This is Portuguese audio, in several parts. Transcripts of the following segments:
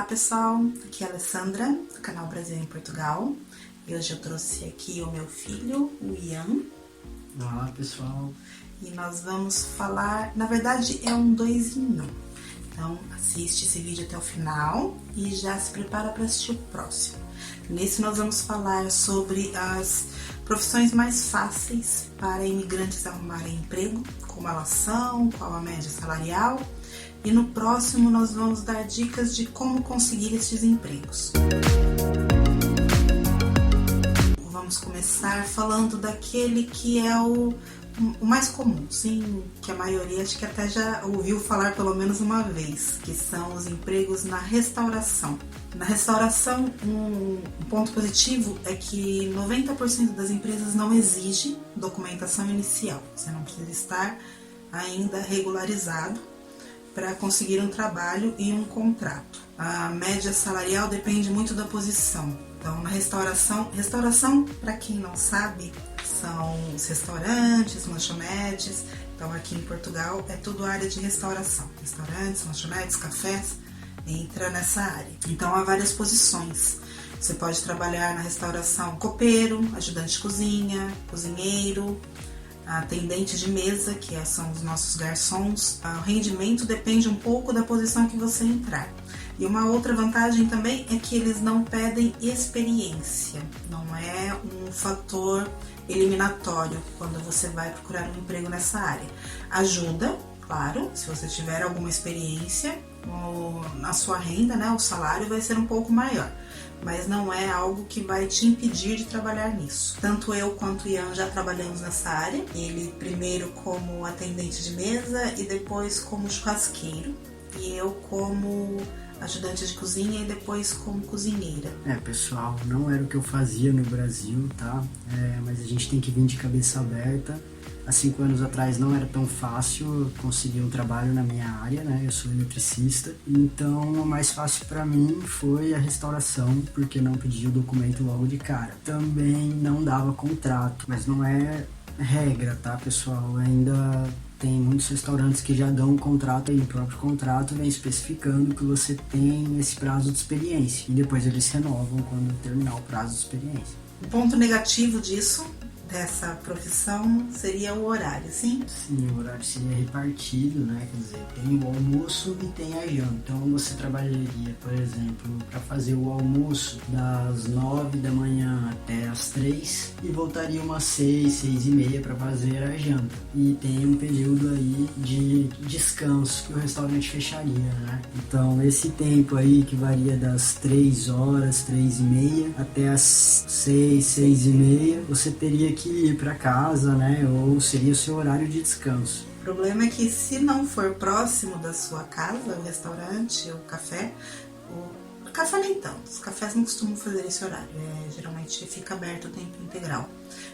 pessoal, aqui é a Alessandra, do canal Brasil em Portugal. E hoje eu trouxe aqui o meu filho, o Ian. Olá pessoal. E nós vamos falar, na verdade é um 2 em 1. Então assiste esse vídeo até o final e já se prepara para assistir o próximo. Nesse nós vamos falar sobre as profissões mais fáceis para imigrantes arrumarem emprego, como elas são, qual a média salarial. E no próximo nós vamos dar dicas de como conseguir esses empregos. Vamos começar falando daquele que é o mais comum, sim, que a maioria acho que até já ouviu falar pelo menos uma vez, que são os empregos na restauração. Na restauração, um ponto positivo é que 90% das empresas não exige documentação inicial. Você não precisa estar ainda regularizado para conseguir um trabalho e um contrato. A média salarial depende muito da posição. Então, na restauração, para quem não sabe, são os restaurantes, lanchonetes. Então, aqui em Portugal é tudo área de restauração. Restaurantes, lanchonetes, cafés, entra nessa área. Então, há várias posições. Você pode trabalhar na restauração copeiro, ajudante de cozinha, cozinheiro, atendente de mesa, que são os nossos garçons. O rendimento depende um pouco da posição que você entrar. E uma outra vantagem também é que eles não pedem experiência, não é um fator eliminatório quando você vai procurar um emprego nessa área. Ajuda, claro, se você tiver alguma experiência, a sua renda, né, o salário vai ser um pouco maior, mas não é algo que vai te impedir de trabalhar nisso. Tanto eu quanto o Ian já trabalhamos nessa área, ele primeiro como atendente de mesa e depois como churrasqueiro, e eu como ajudante de cozinha e depois como cozinheira. Pessoal, não era o que eu fazia no Brasil, tá? Mas a gente tem que vir de cabeça aberta. Há 5 anos atrás não era tão fácil conseguir um trabalho na minha área, né? Eu sou eletricista, então o mais fácil para mim foi a restauração, porque não pedia o documento logo de cara. Também não dava contrato, mas não é regra, tá, pessoal? Ainda tem muitos restaurantes que já dão um contrato e no próprio contrato vem especificando que você tem esse prazo de experiência e depois eles renovam quando terminar o prazo de experiência. O ponto negativo dessa profissão seria o horário, sim? Sim, o horário seria repartido, né? Quer dizer, tem o almoço e tem a janta. Então você trabalharia, por exemplo, para fazer o almoço das 9 da manhã até as 3 e voltaria umas 6, 6 e meia para fazer a janta. E tem um período aí de descanso que o restaurante fecharia, né? Então esse tempo aí que varia das 3 horas, 3 e meia até as 6, 6 e meia, você teria que ir para casa, né? Ou seria o seu horário de descanso. O problema é que se não for próximo da sua casa, o restaurante, o café nem tanto, os cafés não costumam fazer esse horário, geralmente fica aberto o tempo integral.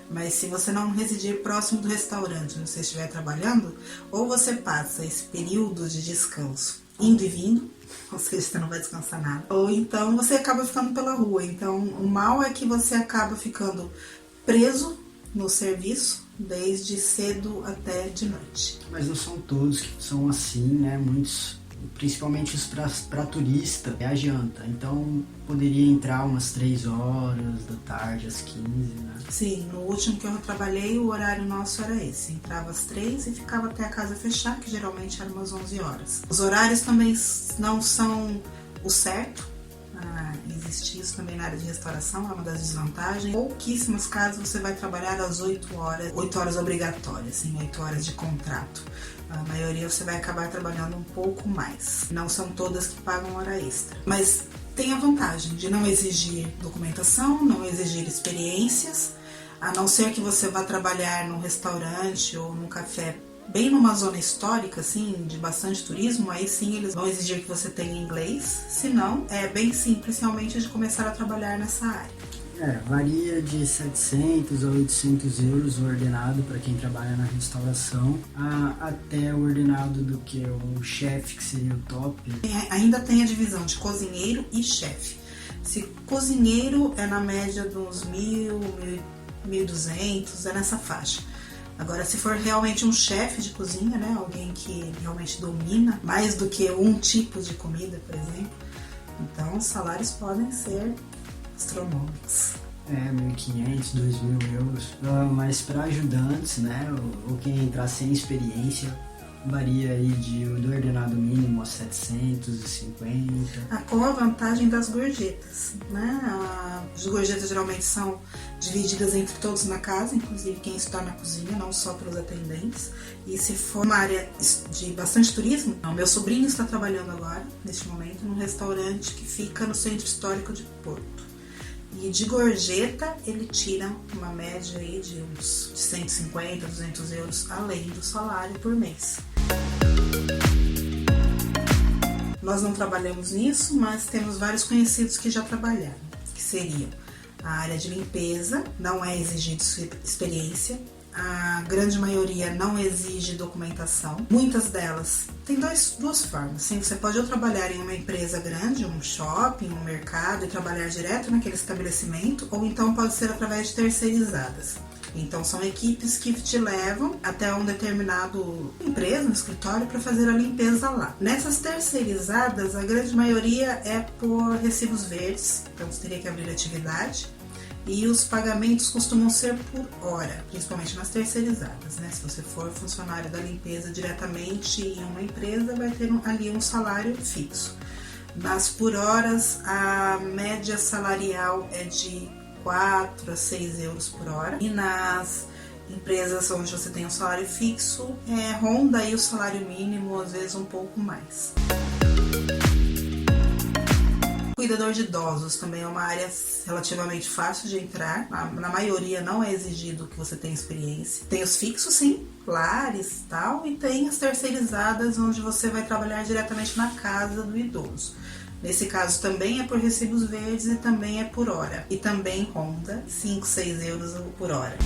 Mas se você não residir próximo do restaurante, onde você estiver trabalhando, ou você passa esse período de descanso indo e vindo, ou seja, você não vai descansar nada, ou então você acaba ficando pela rua. Então o mal é que você acaba ficando preso no serviço desde cedo até de noite. Mas não são todos que são assim, né? Muitos, principalmente os para turista, é a janta. Então poderia entrar umas 3 horas da tarde, às 15, né? Sim, no último que eu trabalhei, o horário nosso era esse. Entrava às 3 e ficava até a casa fechar, que geralmente era umas 11 horas. Os horários também não são o certo. Existe isso também na área de restauração, é uma das desvantagens. Em pouquíssimos casos você vai trabalhar às 8 horas obrigatórias, assim, 8 horas de contrato. A maioria você vai acabar trabalhando um pouco mais. Não são todas que pagam hora extra. Mas tem a vantagem de não exigir documentação, não exigir experiências, a não ser que você vá trabalhar num restaurante ou num café bem numa zona histórica, assim, de bastante turismo, aí sim eles vão exigir que você tenha inglês, senão é bem simples realmente de começar a trabalhar nessa área. Varia de 700 a 800 euros o ordenado para quem trabalha na restauração, até o ordenado do que o chefe, que seria o top. Ainda tem a divisão de cozinheiro e chefe. Se cozinheiro é na média de uns 1.000, 1.200, é nessa faixa. Agora, se for realmente um chefe de cozinha, né, alguém que realmente domina mais do que um tipo de comida, por exemplo, Então, os salários podem ser astronômicos. 1.500, 2.000 euros. Mas para ajudantes, né, ou quem entrar sem experiência, varia aí do ordenado mínimo a 750. Com a vantagem das gorjetas, né? As gorjetas geralmente são divididas entre todos na casa, inclusive quem está na cozinha, não só pelos atendentes. E se for uma área de bastante turismo, meu sobrinho está trabalhando agora, neste momento, num restaurante que fica no centro histórico de Porto. E de gorjeta ele tira uma média aí de uns 150, 200 euros além do salário por mês. Nós não trabalhamos nisso, mas temos vários conhecidos que já trabalharam, que seriam a área de limpeza, não é exigido experiência. A grande maioria não exige documentação. Muitas delas têm duas formas. Sim, você pode ou trabalhar em uma empresa grande, um shopping, um mercado, e trabalhar direto naquele estabelecimento, ou então pode ser através de terceirizadas. Então são equipes que te levam até um determinado empresa, um escritório, para fazer a limpeza lá. Nessas terceirizadas, a grande maioria é por recibos verdes, então você teria que abrir atividade. E os pagamentos costumam ser por hora, principalmente nas terceirizadas, né? Se você for funcionário da limpeza diretamente em uma empresa, vai ter ali um salário fixo. Mas por horas, a média salarial é de 4 a 6 euros por hora. E nas empresas onde você tem um salário fixo, ronda aí o salário mínimo, às vezes um pouco mais. Cuidador de idosos também é uma área relativamente fácil de entrar. Na maioria não é exigido que você tenha experiência. Tem os fixos, sim, lares e tal, e tem as terceirizadas, onde você vai trabalhar diretamente na casa do idoso. Nesse caso também é por recibos verdes e também é por hora. E também ronda 5, 6 euros por hora.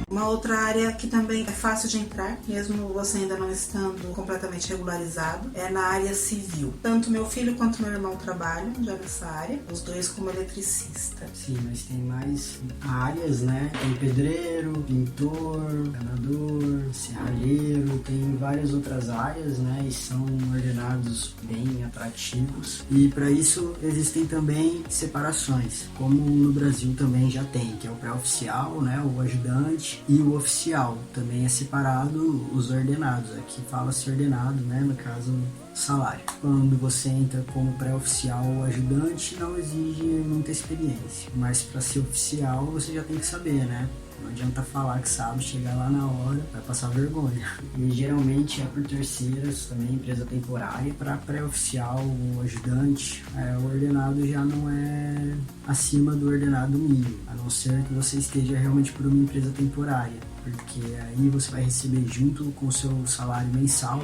Uma outra área que também é fácil de entrar, mesmo você ainda não estando completamente regularizado, é na área civil. Tanto meu filho quanto meu irmão trabalham já nessa área, os dois como eletricista. Sim, mas tem mais áreas, né? Tem pedreiro, pintor, encanador, serralheiro, tem várias outras áreas, né? E são ordenados bem atrativos. E para isso existem também separações, como no Brasil também já tem, que é o pré-oficial, né? O ajudante. E o oficial também é separado, os ordenados. Aqui fala-se ordenado, né? No caso, salário. Quando você entra como pré-oficial ou ajudante, não exige muita experiência. Mas para ser oficial, você já tem que saber, né? Não adianta falar que sabe, chegar lá na hora, vai passar vergonha. E geralmente é por terceiras, também empresa temporária. Para pré-oficial ou ajudante, o ordenado já não é acima do ordenado mínimo, a não ser que você esteja realmente por uma empresa temporária, porque aí você vai receber junto com o seu salário mensal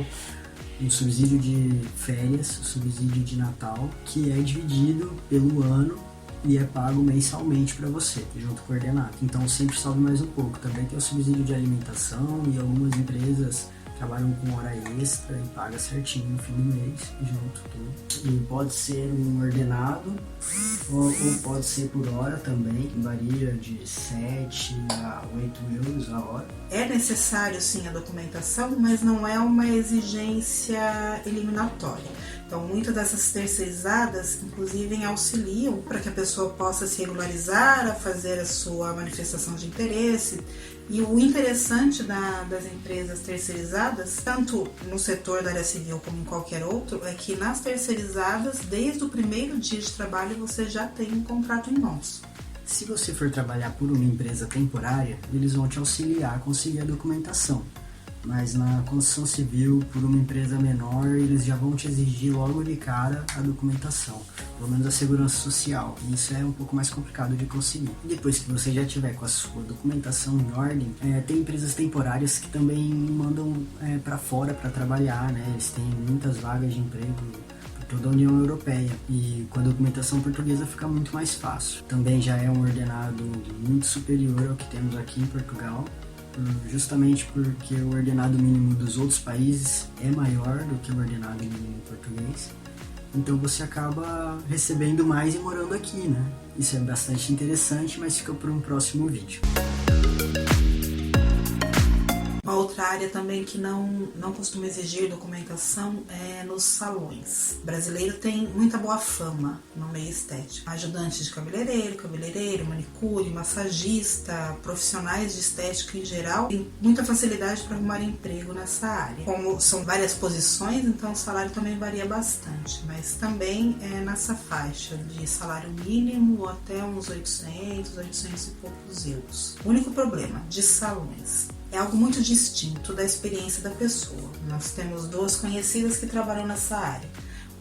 um subsídio de férias, o subsídio de Natal, que é dividido pelo ano e é pago mensalmente para você, junto com o ordenado. Então sempre sobe mais um pouco. Também tem o subsídio de alimentação e algumas empresas trabalham com hora extra e paga certinho no fim do mês, junto tudo. E pode ser um ordenado ou pode ser por hora também, que varia de 7 a 8 euros a hora. É necessário sim a documentação, mas não é uma exigência eliminatória. Então, muitas dessas terceirizadas, inclusive, auxiliam para que a pessoa possa se regularizar, a fazer a sua manifestação de interesse. E o interessante das empresas terceirizadas, tanto no setor da área civil como em qualquer outro, é que nas terceirizadas, desde o primeiro dia de trabalho, você já tem um contrato em mãos. Se você for trabalhar por uma empresa temporária, eles vão te auxiliar a conseguir a documentação. Mas na construção civil, por uma empresa menor, eles já vão te exigir logo de cara a documentação, pelo menos a segurança social, e isso é um pouco mais complicado de conseguir. E depois que você já tiver com a sua documentação em ordem, tem empresas temporárias que também mandam para fora para trabalhar, né? Eles têm muitas vagas de emprego por toda a União Europeia, e com a documentação portuguesa fica muito mais fácil. Também já é um ordenado muito superior ao que temos aqui em Portugal, justamente porque o ordenado mínimo dos outros países é maior do que o ordenado mínimo português. Então você acaba recebendo mais e morando aqui, né? Isso é bastante interessante, mas fica para um próximo vídeo. Uma outra área também que não costuma exigir documentação é nos salões. O brasileiro tem muita boa fama no meio estético. Ajudantes de cabeleireiro, manicure, massagista, profissionais de estética em geral, tem muita facilidade para arrumar emprego nessa área. Como são várias posições, então o salário também varia bastante, mas também é nessa faixa de salário mínimo até uns 800 e poucos euros. O único problema de salões é algo muito distinto da experiência da pessoa. Nós temos duas conhecidas que trabalham nessa área.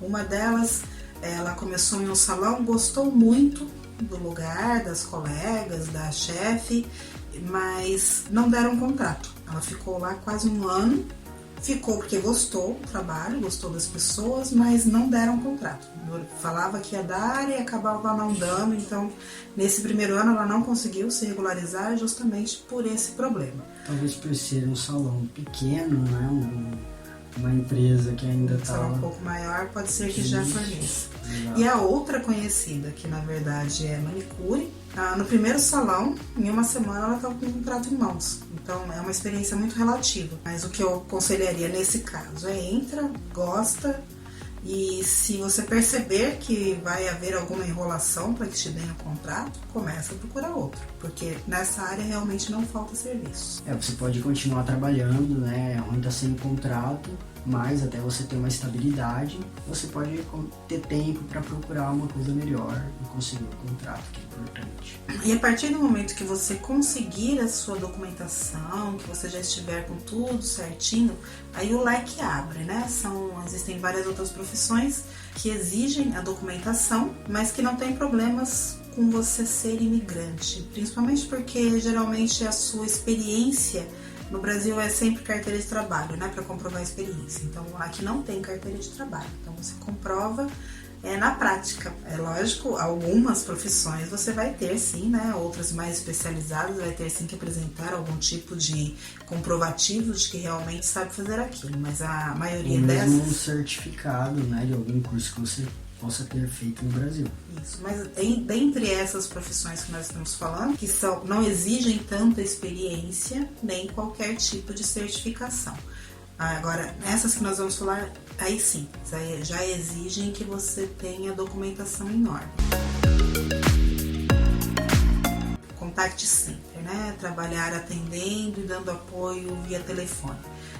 Uma delas, ela começou em um salão, gostou muito do lugar, das colegas, da chefe, mas não deram contrato. Ela ficou lá quase um ano, ficou porque gostou do trabalho, gostou das pessoas, mas não deram contrato. Falava que ia dar e acabava não dando, então nesse primeiro ano ela não conseguiu se regularizar justamente por esse problema. Talvez por ser um salão pequeno, né? Uma empresa que ainda está... Um pouco maior, pode ser que já forneça. E a outra conhecida, que na verdade é manicure, no primeiro salão, em uma semana ela estava com um contrato em mãos. Então é uma experiência muito relativa. Mas o que eu aconselharia nesse caso é entra, gosta, e se você perceber que vai haver alguma enrolação para que te deem o contrato, começa a procurar outro, porque nessa área realmente não falta serviço. Você pode continuar trabalhando, né? É ruim estar sem contrato, mas até você ter uma estabilidade, você pode ter tempo para procurar uma coisa melhor e conseguir um contrato, que é importante. E a partir do momento que você conseguir a sua documentação, que você já estiver com tudo certinho, aí o leque abre, né? Existem várias outras profissões que exigem a documentação, mas que não tem problemas com você ser imigrante, principalmente porque geralmente a sua experiência no Brasil é sempre carteira de trabalho, né, para comprovar a experiência. Então aqui não tem carteira de trabalho, então você comprova na prática. É lógico, algumas profissões você vai ter sim, né, outras mais especializadas vai ter sim que apresentar algum tipo de comprovativo de que realmente sabe fazer aquilo, mas a maioria dessas... um certificado, né, de algum curso que você possa ter feito no Brasil. Isso, mas dentre essas profissões que nós estamos falando, que não exigem tanta experiência nem qualquer tipo de certificação. Agora, nessas que nós vamos falar, aí sim, já exigem que você tenha documentação em ordem. Contact center, né? Trabalhar atendendo e dando apoio via telefone.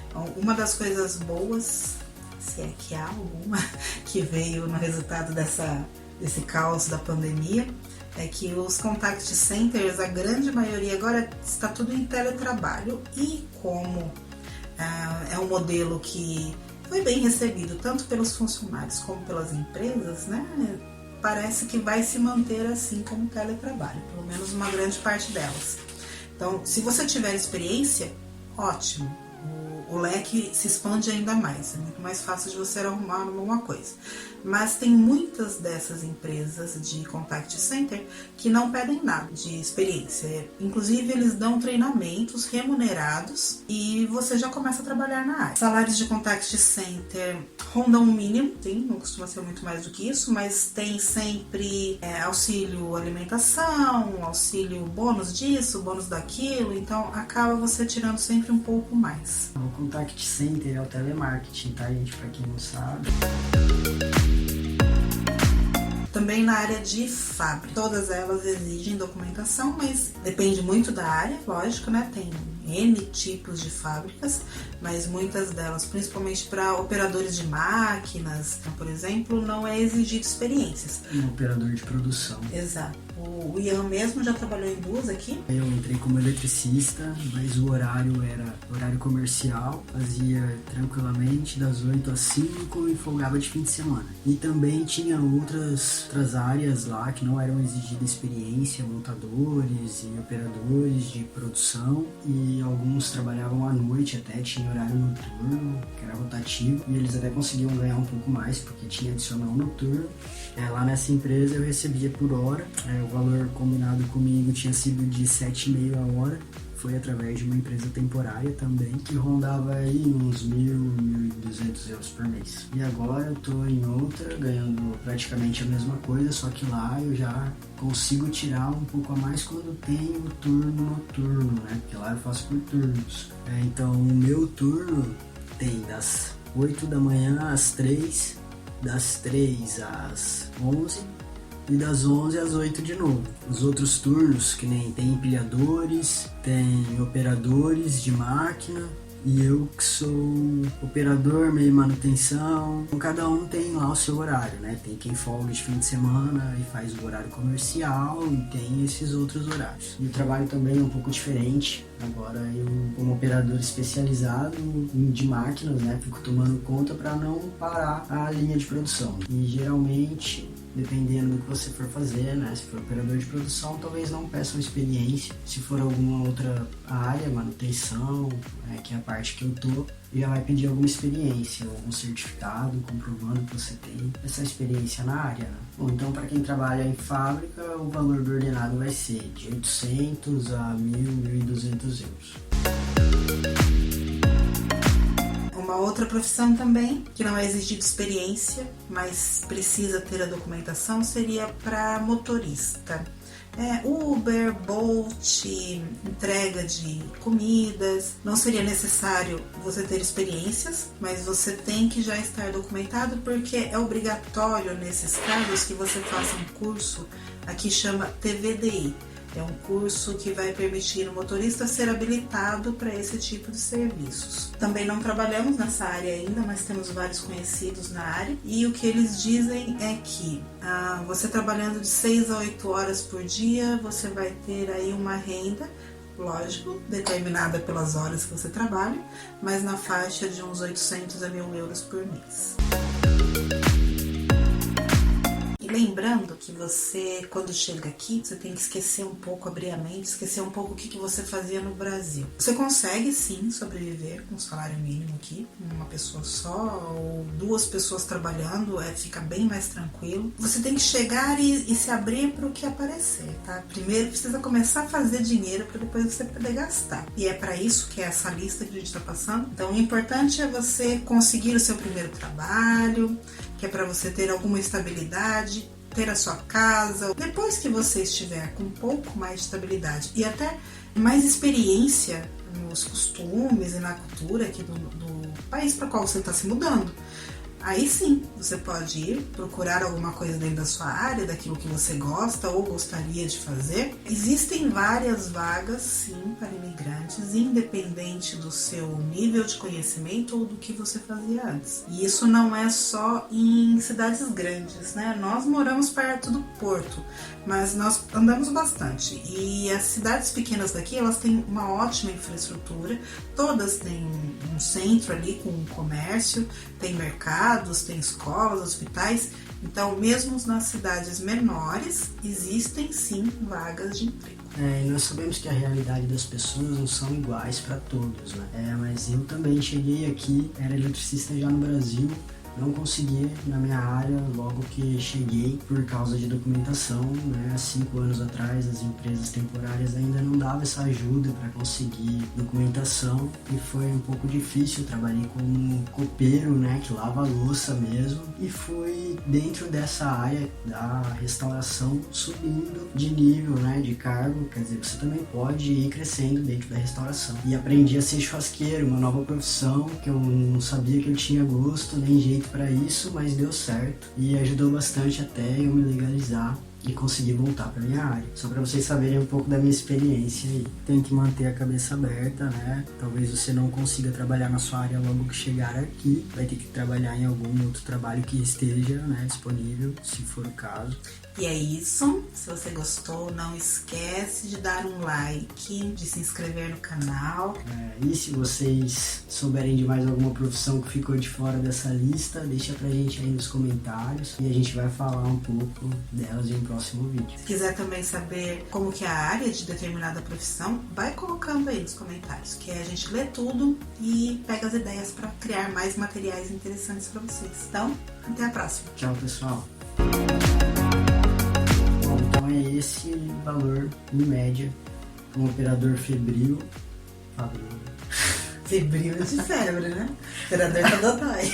Então, uma das coisas boas, se é que há alguma, que veio no resultado desse caos da pandemia, é que os contact centers, a grande maioria agora está tudo em teletrabalho, e como é um modelo que foi bem recebido tanto pelos funcionários como pelas empresas, né? Parece que vai se manter assim como teletrabalho, pelo menos uma grande parte delas. Então, se você tiver experiência, ótimo. O leque se expande ainda mais, é muito mais fácil de você arrumar alguma coisa. Mas tem muitas dessas empresas de contact center que não pedem nada de experiência. Inclusive, eles dão treinamentos remunerados e você já começa a trabalhar na área. Salários de contact center rondam o mínimo, sim, não costuma ser muito mais do que isso, mas tem sempre auxílio alimentação, auxílio bônus disso, bônus daquilo, então acaba você tirando sempre um pouco mais. O contact center é o telemarketing, tá, gente? Pra quem não sabe. Também na área de fábrica, todas elas exigem documentação, mas depende muito da área, lógico, né? Tem N tipos de fábricas, mas muitas delas, principalmente para operadores de máquinas, então, por exemplo, não é exigido experiências. Um operador de produção. Exato. O Ian mesmo já trabalhou em duas aqui. Eu entrei como eletricista, mas o horário era horário comercial, fazia tranquilamente das 8 às 5 e folgava de fim de semana. E também tinha outras áreas lá que não eram exigidas experiência, montadores e operadores de produção, e alguns trabalhavam à noite até, tinha horário noturno, que era rotativo, e eles até conseguiam ganhar um pouco mais, porque tinha adicional noturno. Lá nessa empresa eu recebia por hora, o valor combinado comigo tinha sido de 7,5 a hora, foi através de uma empresa temporária também, que rondava aí uns 1.200 euros por mês. E agora eu tô em outra, ganhando praticamente a mesma coisa, só que lá eu já consigo tirar um pouco a mais quando tem o turno noturno, né? Porque lá eu faço por turnos. Então o meu turno tem das 8 da manhã às 3, das 3 às 11 e das 11 às 8 de novo. Os outros turnos, que nem tem empilhadores, tem operadores de máquina, e eu que sou operador, meio manutenção. Cada um tem lá o seu horário, né? Tem quem folga de fim de semana e faz o horário comercial, e tem esses outros horários. E o trabalho também é um pouco diferente. Agora eu, como operador especializado de máquinas, né, fico tomando conta para não parar a linha de produção. E geralmente, dependendo do que você for fazer, né, se for operador de produção, talvez não peçam experiência. Se for alguma outra área, manutenção, que é a parte que eu tô, já vai pedir alguma experiência, algum certificado comprovando que você tem essa experiência na área, né? Bom, então para quem trabalha em fábrica, o valor do ordenado vai ser de 800 a 1.000, 1.200 euros. Uma outra profissão também, que não é exigida experiência, mas precisa ter a documentação, seria para motorista. Uber, Bolt, entrega de comidas. Não seria necessário você ter experiências, mas você tem que já estar documentado, porque é obrigatório nesses casos que você faça um curso, aqui chama TVDI. É um curso que vai permitir o motorista ser habilitado para esse tipo de serviços. Também não trabalhamos nessa área ainda, mas temos vários conhecidos na área. E o que eles dizem é que você trabalhando de 6 a 8 horas por dia, você vai ter aí uma renda, lógico, determinada pelas horas que você trabalha, mas na faixa de uns 800 a 1.000 euros por mês. Lembrando que você, quando chega aqui, você tem que esquecer um pouco, abrir a mente, esquecer um pouco o que você fazia no Brasil. Você consegue sim sobreviver com um salário mínimo aqui, uma pessoa só ou 2 pessoas trabalhando, fica bem mais tranquilo. Você tem que chegar e se abrir para o que aparecer, tá? Primeiro precisa começar a fazer dinheiro para depois você poder gastar. E é para isso que é essa lista que a gente está passando. Então o importante é você conseguir o seu primeiro trabalho, que é para você ter alguma estabilidade, ter a sua casa. Depois que você estiver com um pouco mais de estabilidade e até mais experiência nos costumes e na cultura aqui do país para qual você está se mudando, aí sim, você pode ir procurar alguma coisa dentro da sua área, daquilo que você gosta ou gostaria de fazer. Existem várias vagas, sim, para imigrantes, independente do seu nível de conhecimento ou do que você fazia antes. E isso não é só em cidades grandes, né? Nós moramos perto do Porto, mas nós andamos bastante. E as cidades pequenas daqui, elas têm uma ótima infraestrutura, todas têm um centro ali com comércio, tem mercado, tem escolas, hospitais. Então, mesmo nas cidades menores, existem sim vagas de emprego. E nós sabemos que a realidade das pessoas não são iguais para todos, né? Mas eu também cheguei aqui, era eletricista já no Brasil, não consegui na minha área logo que cheguei por causa de documentação, né? Há 5 anos atrás as empresas temporárias ainda não davam essa ajuda para conseguir documentação e foi um pouco difícil. Eu trabalhei como copeiro, né, que lava a louça mesmo, e fui dentro dessa área da restauração subindo de nível, né, de cargo. Quer dizer, você também pode ir crescendo dentro da restauração. E aprendi a ser churrasqueiro, uma nova profissão que eu não sabia que eu tinha gosto nem jeito para isso, mas deu certo e ajudou bastante até eu me legalizar e conseguir voltar para minha área. Só para vocês saberem um pouco da minha experiência aí. Tem que manter a cabeça aberta, né? Talvez você não consiga trabalhar na sua área logo que chegar aqui, vai ter que trabalhar em algum outro trabalho que esteja, né, disponível, se for o caso. E é isso. Se você gostou, não esquece de dar um like, de se inscrever no canal. E se vocês souberem de mais alguma profissão que ficou de fora dessa lista, deixa pra gente aí nos comentários e a gente vai falar um pouco delas em um próximo vídeo. Se quiser também saber como que é a área de determinada profissão, vai colocando aí nos comentários, que a gente lê tudo e pega as ideias para criar mais materiais interessantes para vocês. Então, até a próxima. Tchau, pessoal. Então é esse valor, em média, um operador febril. Febril de febre, né? Operador tá dodói.